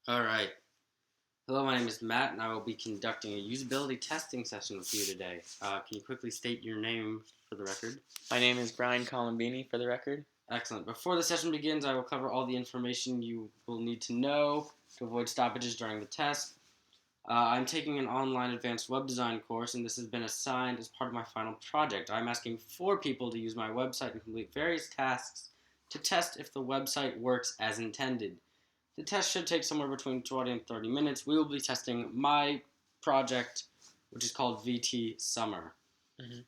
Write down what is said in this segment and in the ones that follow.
All right. Hello, my name is Matt, and I will be conducting a usability testing session with you today. Can you quickly state your name for the record? My name is Brian Colombini, for the record. Excellent. Before the session begins, I will cover all the information you will need to know to avoid stoppages during the test. I'm taking an online advanced web design course, and this has been assigned as part of my final project. I'm asking 4 people to use my website and complete various tasks to test if the website works as intended. The test should take somewhere between 20 and 30 minutes. We will be testing my project, which is called VTSummer. Mm-hmm.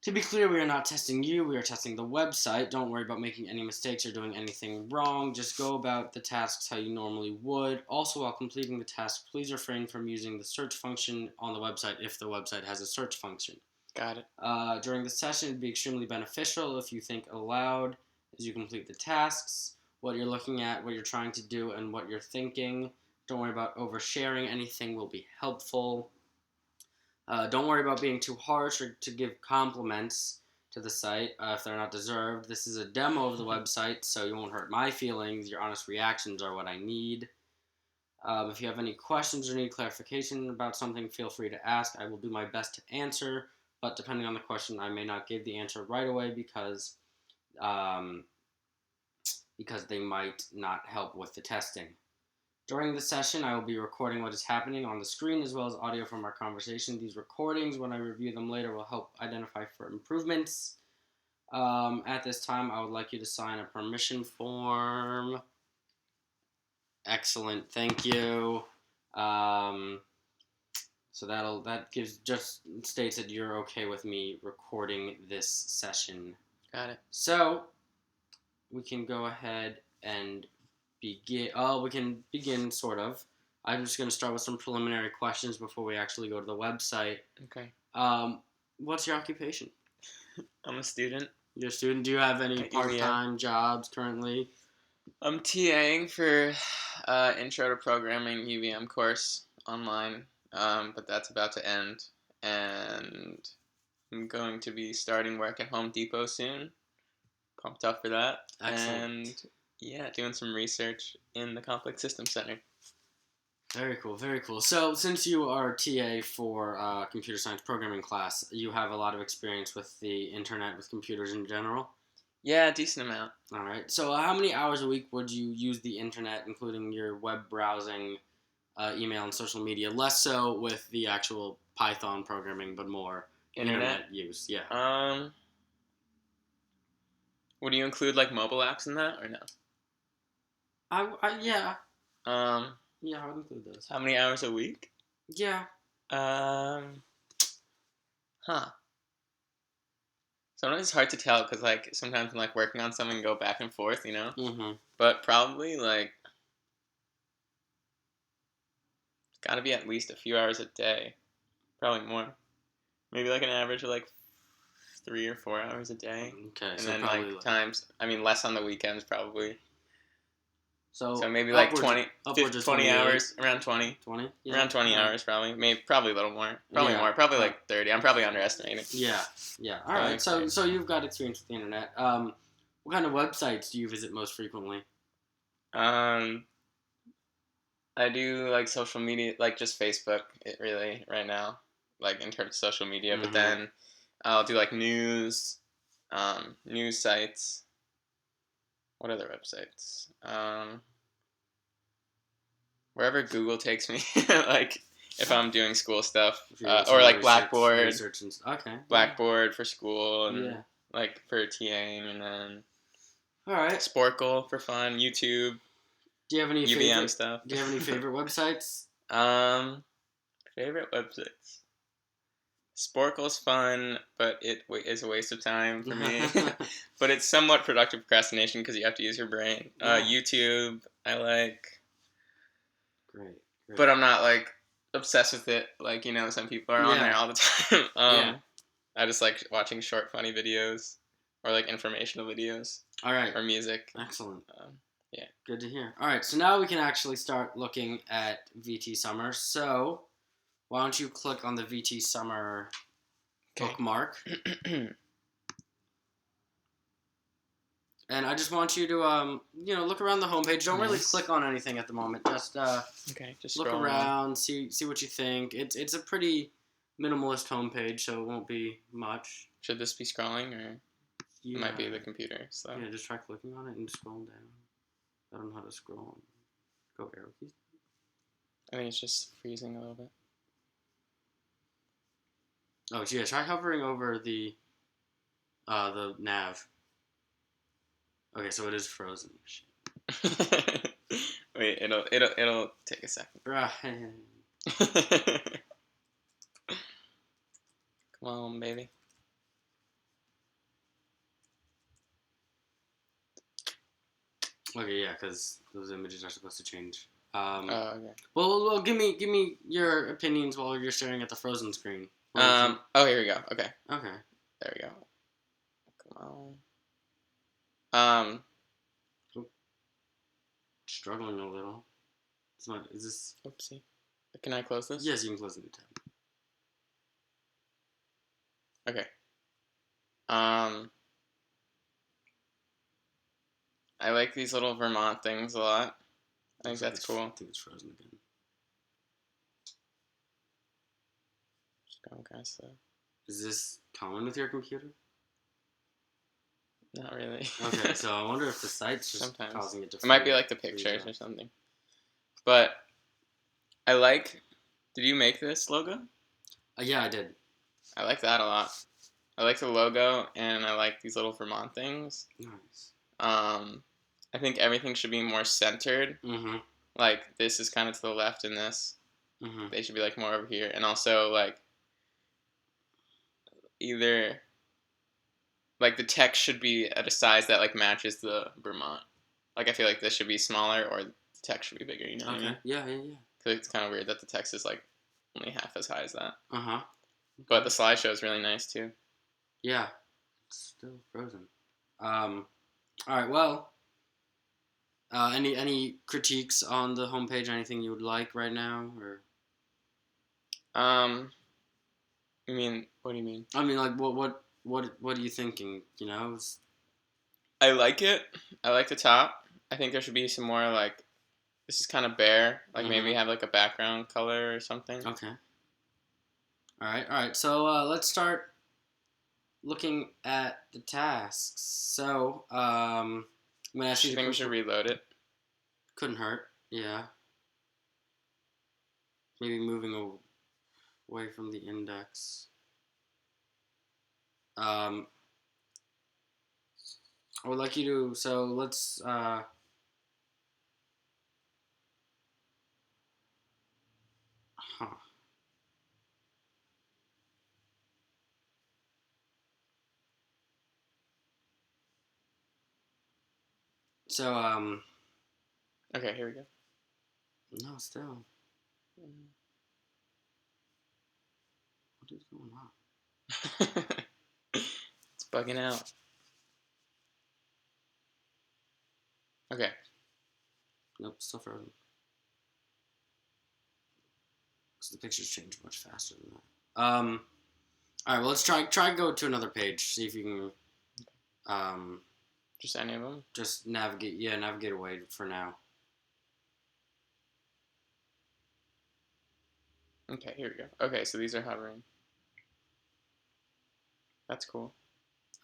To be clear, we are not testing you, we are testing the website. Don't worry about making any mistakes or doing anything wrong. Just go about the tasks how you normally would. Also, while completing the task, please refrain from using the search function on the website if the website has a search function. Got it. During the session, it would be extremely beneficial if you think aloud as you complete the tasks, what you're looking at, what you're trying to do, and what you're thinking. Don't worry about oversharing. Anything will be helpful. Don't worry about being too harsh or to give compliments to the site if they're not deserved. This is a demo of the website, so you won't hurt my feelings. Your honest reactions are what I need. If you have any questions or need clarification about something, feel free to ask. I will do my best to answer, but depending on the question, I may not give the answer right away because they might not help with the testing. During the session, I will be recording what is happening on the screen as well as audio from our conversation. These recordings, when I review them later, will help identify for improvements. At this time, I would like you to sign a permission form. Excellent, thank you. So that just states that you're okay with me recording this session. Got it. So we can go ahead and begin. We can begin, sort of. I'm just going to start with some preliminary questions before we actually go to the website. Okay. What's your occupation? I'm a student. You're a student. Do you have any At part-time jobs currently? I'm TAing for Intro to Programming UVM course online, but that's about to end, and I'm going to be starting work at Home Depot soon. Pumped up for that. Excellent. And yeah, doing some research in the Complex Systems Center. Very cool, very cool. So, since you are TA for computer science programming class, you have a lot of experience with the internet, with computers in general? Yeah, a decent amount. All right. So, how many hours a week would you use the internet, including your web browsing, email, and social media? Less so with the actual Python programming, but more internet use. Yeah. Would you include like mobile apps in that or no? Yeah. Um, Yeah, I would include those. How many hours a week? Yeah. Sometimes it's hard to tell because like sometimes I'm like working on something and go back and forth, you know. Mm-hmm. But probably like it's got to be at least a few hours a day, probably more. Maybe like an average of like 3 or 4 hours a day. Okay. And So then probably like times, less on the weekends probably. So maybe like upwards of 20 hours, around 20. 20? Yeah. Around 20 hours probably. Probably a little more. Probably more. Probably like 30. I'm probably underestimating. Yeah. All right. So you've got experience with the internet. What kind of websites do you visit most frequently? I do like social media, like just Facebook, really right now, like in terms of social media. Mm-hmm. But then I'll do like news sites. What other websites? Wherever Google takes me, like if I'm doing school stuff, or like Blackboard. Okay. Blackboard for school and yeah. like for TAing, and then all right. Sporkle for fun. YouTube. Do you have any UVM stuff? Do you have any favorite websites? Favorite websites. Sporkle's fun, but it is a waste of time for me. But it's somewhat productive procrastination because you have to use your brain. Yeah. YouTube, I like. Great. But I'm not like obsessed with it. Like, you know, some people are on there all the time. I just like watching short, funny videos or like informational videos. All right. Or music. Excellent. Yeah. Good to hear. All right. So now we can actually start looking at VTSummer. So why don't you click on the VTSummer bookmark? And I just want you to look around the homepage. Don't really Nice. click on anything at the moment. Just Okay, just look scroll around, see what you think. It's a pretty minimalist homepage, so it won't be much. Should this be scrolling, or Yeah. it might be the computer? So Yeah, just try clicking on it and scroll down. I don't know how to scroll. Go arrow keys. I think it's just freezing a little bit. Oh, yeah. Try hovering over the nav. Okay, so it is frozen. Wait, it'll take a second. Right. Come on, baby. Okay, yeah, because those images are supposed to change. Oh, okay. Well, give me your opinions while you're staring at the frozen screen. Oh, here we go. Okay. Okay. There we go. Come on. Struggling a little. Is this? Oopsie. Can I close this? Yes, you can close the new tab. Okay. I like these little Vermont things a lot. I think that's cool. I think it's frozen again. Just going kind of slow. Is this common with your computer? Not really. Okay, so I wonder if the site's just Sometimes causing it to. It might be like the pictures or something. But I like. Did you make this logo? Yeah, I did. I like that a lot. I like the logo, and I like these little Vermont things. Nice. I think everything should be more centered. Mm-hmm. Like, this is kind of to the left in this. Mm-hmm. They should be, like, more over here. And also, like, either, like, the text should be at a size that, like, matches the Vermont. Like, I feel like this should be smaller, or the text should be bigger, you know what I mean? Yeah. Because it's kind of weird that the text is, like, only half as high as that. Uh-huh. Okay. But the slideshow is really nice, too. Yeah. It's still frozen. All right, well... any critiques on the homepage? Anything you would like right now, or? You mean, what do you mean? I mean, like, what are you thinking? You know? I like it. I like the top. I think there should be some more, like, this is kind of bare. Like, maybe have, like, a background color or something. Okay. All right. So let's start looking at the tasks. So I'm gonna ask you. I think we should reload it. Couldn't hurt. Yeah. Maybe moving away from the index. I would like you to. So let's. So Okay, here we go. No, still. What is going on? It's bugging out. Okay. Nope, still frozen. So the pictures change much faster than that. All right. Well, let's try go to another page. See if you can. Just any of them. Just navigate. Yeah, navigate away for now. Okay, here we go. Okay, so these are hovering. That's cool.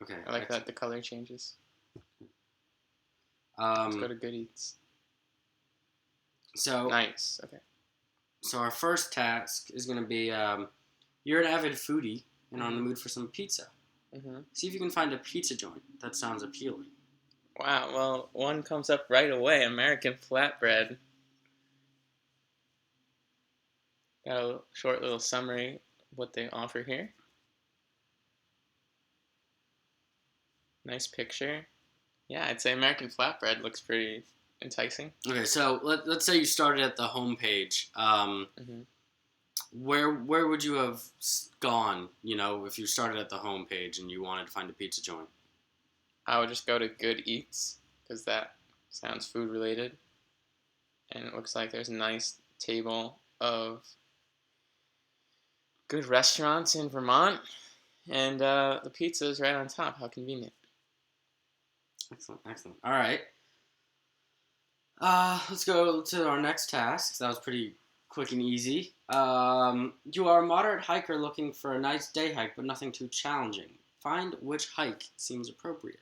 Okay. I like that the color changes. Let's go to Good Eats. So nice. Okay. So our first task is going to be you're an avid foodie and on the mood for some pizza. Mm-hmm. See if you can find a pizza joint that sounds appealing. Wow. Well, one comes up right away. American Flatbread. Got a short little summary of what they offer here. Nice picture. Yeah, I'd say American Flatbread looks pretty enticing. Okay, so let's say you started at the home page. Where would you have gone, if you started at the home page and you wanted to find a pizza joint? I would just go to Good Eats, because that sounds food related. And it looks like there's a nice table of good restaurants in Vermont. And the pizza is right on top. How convenient. Excellent, excellent. All right. Let's go to our next task. That was pretty quick and easy. You are a moderate hiker looking for a nice day hike, but nothing too challenging. Find which hike seems appropriate.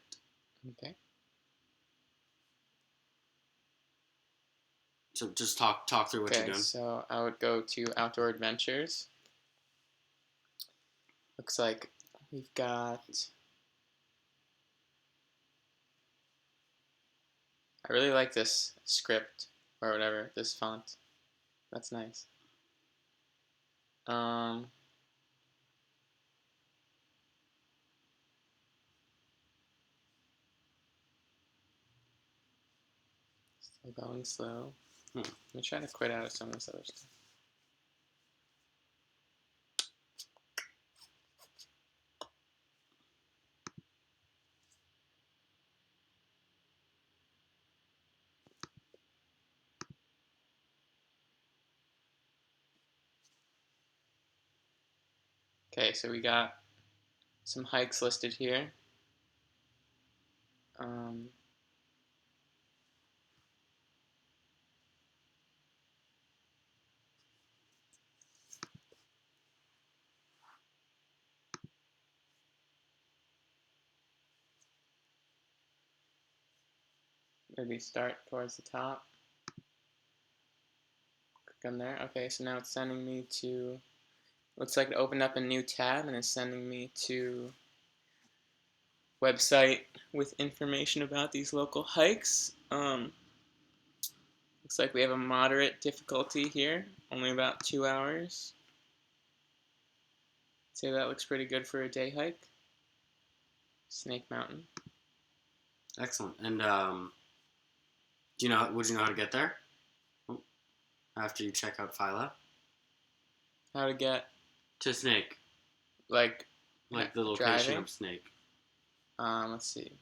Okay. So just talk through what you're Okay, doing. so I would go to Outdoor Adventures. Looks like we've got. I really like this script or whatever, this font. That's nice. Um, Still going slow. Let me try to quit out of some of this other stuff. Okay, so we got some hikes listed here. Um, Maybe start towards the top. Click on there. Okay, so now it's sending me to. Looks like it opened up a new tab and it's sending me to website with information about these local hikes. Looks like we have a moderate difficulty here, only about 2 hours. Say that looks pretty good for a day hike. Snake Mountain. Excellent. And would you know how to get there? After you check out Philo? How to get To Snake. like The location driving? of Snake. Let's see.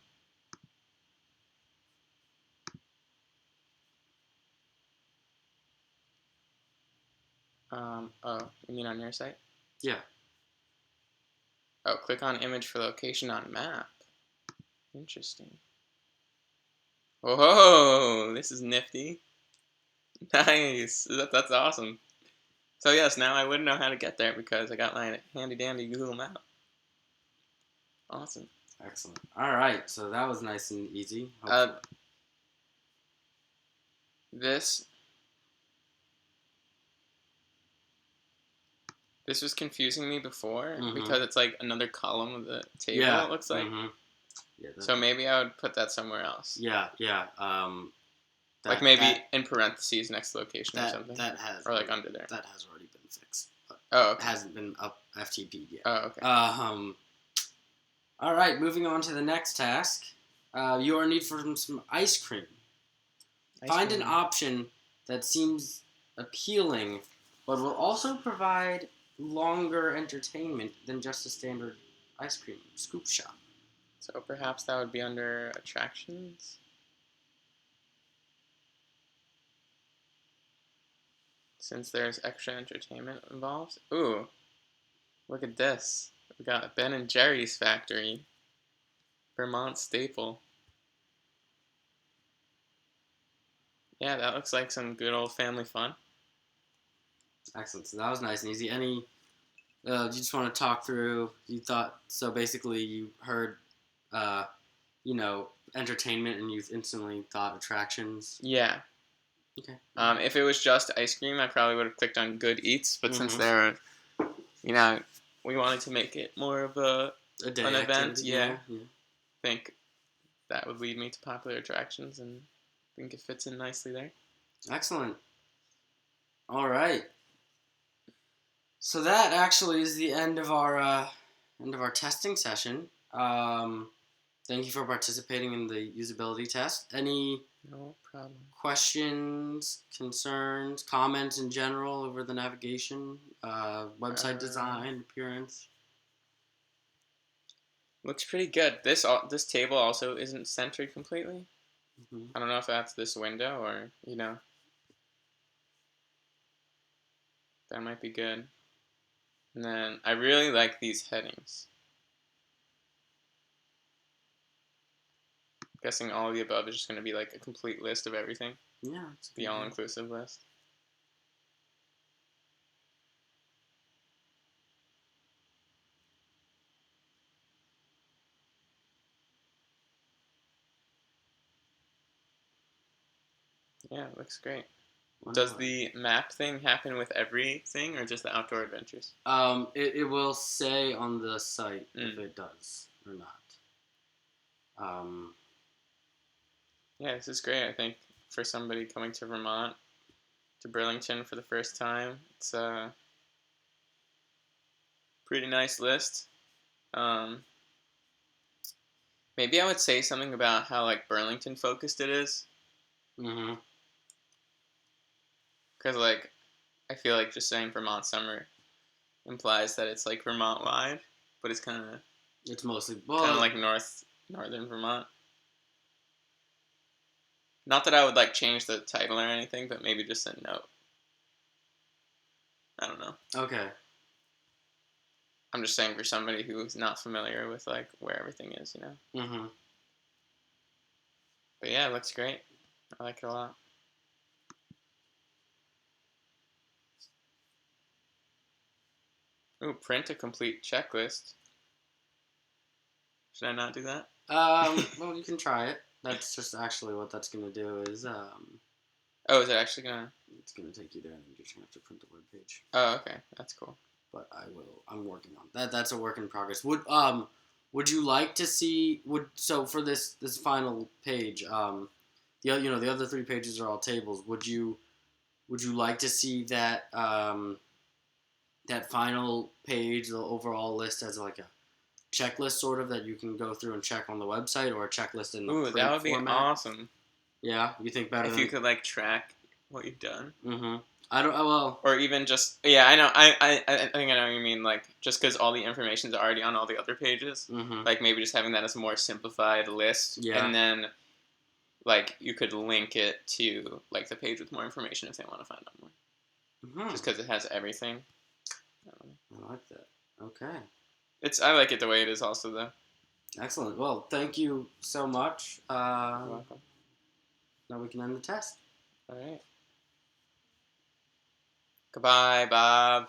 Oh, you mean on your site? Yeah. Oh, click on image for location on map. Interesting. Whoa, this is nifty. Nice. That's awesome. So yes, now I would know how to get there because I got my handy dandy Google map. Awesome. Excellent. All right. So that was nice and easy. This was confusing me before because it's like another column of the table. Yeah. It looks like. Yeah. So maybe I would put that somewhere else. Yeah. Yeah. Like maybe in parentheses next to location or something. That has or like under there. That has already been fixed. But Oh, okay. It hasn't been FTP'd yet. Oh, okay. All right. Moving on to the next task. You are in need for some ice cream. Find an option that seems appealing, but will also provide longer entertainment than just a standard ice cream scoop shop. So perhaps that would be under attractions. Since there's extra entertainment involved. Ooh, look at this. We got Ben and Jerry's Factory. Vermont staple. Yeah, that looks like some good old family fun. Excellent. So that was nice and easy. You just want to talk through? You thought so. Basically, you heard, entertainment, and you instantly thought attractions. Yeah. Okay. If it was just ice cream, I probably would have clicked on Good Eats. But since there, we wanted to make it more of an event. Activity. Yeah. I think that would lead me to popular attractions, and I think it fits in nicely there. Excellent. All right. So that actually is the end of our testing session. Thank you for participating in the usability test. Any No problem. questions, concerns, comments in general over the navigation, website design, appearance? Looks pretty good. This table also isn't centered completely. I don't know if that's this window or that might be good. And then I really like these headings. guessing all of the above is just going to be like a complete list of everything. Yeah, it's The all-inclusive list. Yeah, it looks great. Does the map thing happen with everything, or just the outdoor adventures? It will say on the site if it does or not. Yeah, this is great. I think for somebody coming to Vermont, to Burlington for the first time, it's a pretty nice list. Maybe I would say something about how like Burlington focused it is, Mm-hmm. because like I feel like just saying Vermont summer implies that it's like Vermont wide, but it's It's mostly like northern Vermont. Not that I would like change the title or anything, but maybe just a note. I don't know. Okay. I'm just saying for somebody who's not familiar with like where everything is, you know. Mm-hmm. But yeah, it looks great. I like it a lot. Ooh, print a complete checklist. Should I not do that? Well, you can try it. That's just actually what that's gonna do is Oh, is it actually gonna? it's gonna take you there, and you're just gonna have to print the web page. Oh, okay, that's cool. But I'm working on that. That's a work in progress. Would you like to see so for this final page the other three pages are all tables. Would you like to see that that final page, the overall list, as like a checklist sort of that you can go through and check on the website, or a checklist in the Ooh, print that would be format? awesome. Yeah, you think better if than you could like track what you've done. Mm-hmm. I don't. Well. Or even just yeah, I know. I think I know what you mean. Like just because all the information's already on all the other pages, Mm-hmm. like maybe just having that as a more simplified list, Yeah. and then like you could link it to like the page with more information if they want to find out more. Mm-hmm. Just because it has everything. I like that. Okay. I like it the way it is also though. Excellent. Well, thank you so much. You're welcome. Now we can end the test. All right. Goodbye, Bob.